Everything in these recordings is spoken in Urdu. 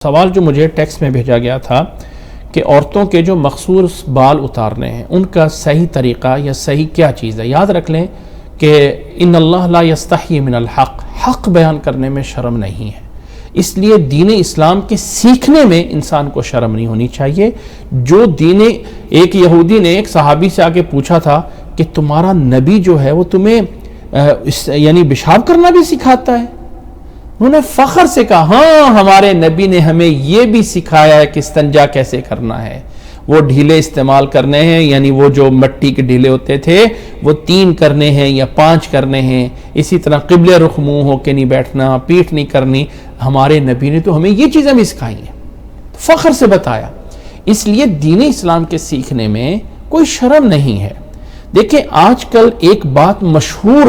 سوال جو مجھے ٹیکسٹ میں بھیجا گیا تھا کہ عورتوں کے جو مخصوص بال اتارنے ہیں ان کا صحیح طریقہ یا صحیح کیا چیز ہے۔ یاد رکھ لیں کہ ان اللہ لا یستحیی من الحق، حق بیان کرنے میں شرم نہیں ہے، اس لیے دین اسلام کے سیکھنے میں انسان کو شرم نہیں ہونی چاہیے۔ جو ایک یہودی نے ایک صحابی سے آگے پوچھا تھا کہ تمہارا نبی جو ہے وہ تمہیں یعنی پیشاب کرنا بھی سکھاتا ہے؟ انہوں نے فخر سے کہا ہاں ہمارے نبی نے ہمیں یہ بھی سکھایا ہے کہ استنجا کیسے کرنا ہے۔ وہ ڈھیلے استعمال کرنے ہیں، یعنی وہ جو مٹی کے ڈھیلے ہوتے تھے وہ 3 کرنے ہیں یا 5 کرنے ہیں۔ اسی طرح قبلہ رخ منہ ہو کے نہیں بیٹھنا، پیٹھ نہیں کرنی۔ ہمارے نبی نے تو ہمیں یہ چیزیں بھی سکھائی ہیں، فخر سے بتایا۔ اس لیے دین اسلام کے سیکھنے میں کوئی شرم نہیں ہے۔ دیکھیں آج کل ایک بات مشہور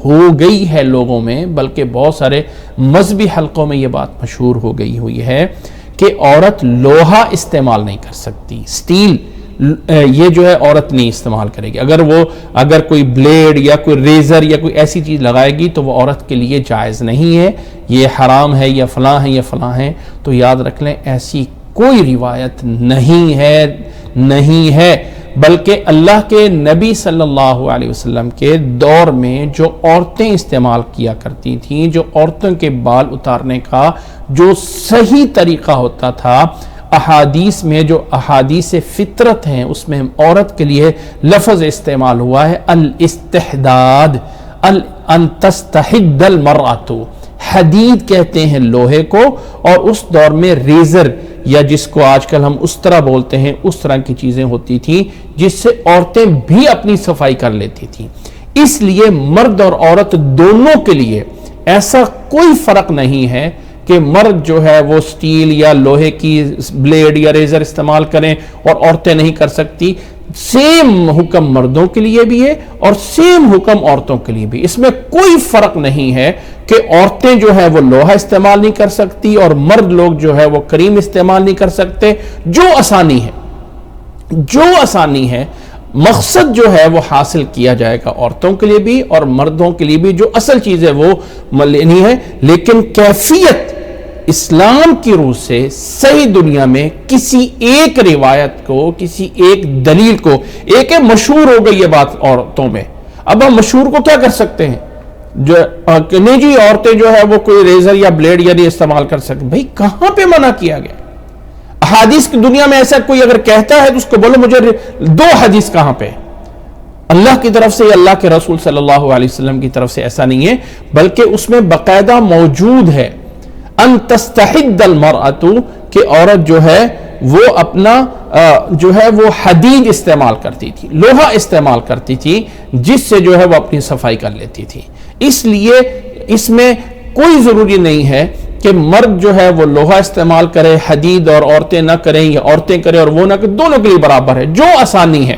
ہو گئی ہے لوگوں میں، بلکہ بہت سارے مذہبی حلقوں میں یہ بات مشہور ہو گئی ہوئی ہے کہ عورت لوہا استعمال نہیں کر سکتی، سٹیل یہ جو ہے عورت نہیں استعمال کرے گی۔ اگر کوئی بلیڈ یا کوئی ریزر یا کوئی ایسی چیز لگائے گی تو وہ عورت کے لیے جائز نہیں ہے، یہ حرام ہے یا فلاں ہے یا فلاں ہے۔ تو یاد رکھ لیں ایسی کوئی روایت نہیں ہے، بلکہ اللہ کے نبی صلی اللہ علیہ وسلم کے دور میں جو عورتیں استعمال کیا کرتی تھیں، جو عورتوں کے بال اتارنے کا جو صحیح طریقہ ہوتا تھا، احادیث میں جو احادیث فطرت ہیں اس میں عورت کے لیے لفظ استعمال ہوا ہے الاستحداد، ان تستحد المرأۃ، حدید کہتے ہیں لوہے کو، اور اس دور میں ریزر یا جس کو آج کل ہم اس طرح بولتے ہیں اس طرح کی چیزیں ہوتی تھیں جس سے عورتیں بھی اپنی صفائی کر لیتی تھیں۔ اس لیے مرد اور عورت دونوں کے لیے ایسا کوئی فرق نہیں ہے کہ مرد جو ہے وہ سٹیل یا لوہے کی بلیڈ یا ریزر استعمال کریں اور عورتیں نہیں کر سکتی۔ سیم حکم مردوں کے لیے بھی ہے اور سیم حکم عورتوں کے لیے بھی، اس میں کوئی فرق نہیں ہے کہ عورتیں جو ہے وہ لوہا استعمال نہیں کر سکتی اور مرد لوگ جو ہے وہ کریم استعمال نہیں کر سکتے۔ جو آسانی ہے مقصد جو ہے وہ حاصل کیا جائے گا عورتوں کے لیے بھی اور مردوں کے لیے بھی، جو اصل چیز ہے وہ لینی ہے، لیکن کیفیت اسلام کی روح سے صحیح دنیا میں کسی ایک روایت کو، کسی ایک دلیل کو، ایک مشہور ہو گئی یہ بات عورتوں میں۔ اب ہم مشہور کو کیا کر سکتے ہیں؟ نہیں جی عورتیں جو ہے وہ کوئی ریزر یا بلیڈ یا نہیں استعمال کر سکتے۔ بھئی کہاں پہ منع کیا گیا؟ احادیث کی دنیا میں ایسا کوئی اگر کہتا ہے تو اس کو بولو مجھے 2 حدیث کہاں پہ؟ اللہ کی طرف سے یا اللہ کے رسول صلی اللہ علیہ وسلم کی طرف سے ایسا نہیں ہے، بلکہ اس میں باقاعدہ موجود ہے ان تستحد المرأۃ کہ عورت جو ہے وہ اپنا جو ہے وہ حدید استعمال کرتی تھی، لوہا استعمال کرتی تھی، جس سے جو ہے وہ اپنی صفائی کر لیتی تھی۔ اس لیے اس میں کوئی ضروری نہیں ہے کہ مرد جو ہے وہ لوہا استعمال کرے حدید اور عورتیں نہ کریں، یا عورتیں کریں اور وہ نہ کریں، دونوں کے لیے برابر ہے۔ جو آسانی ہے،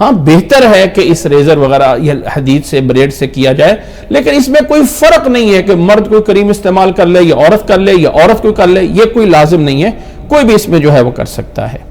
ہاں بہتر ہے کہ اس ریزر وغیرہ یا حدید سے بریڈ سے کیا جائے، لیکن اس میں کوئی فرق نہیں ہے کہ مرد کوئی کریم استعمال کر لے یا عورت کر لے یا عورت کوئی کر لے، یہ کوئی لازم نہیں ہے، کوئی بھی اس میں جو ہے وہ کر سکتا ہے۔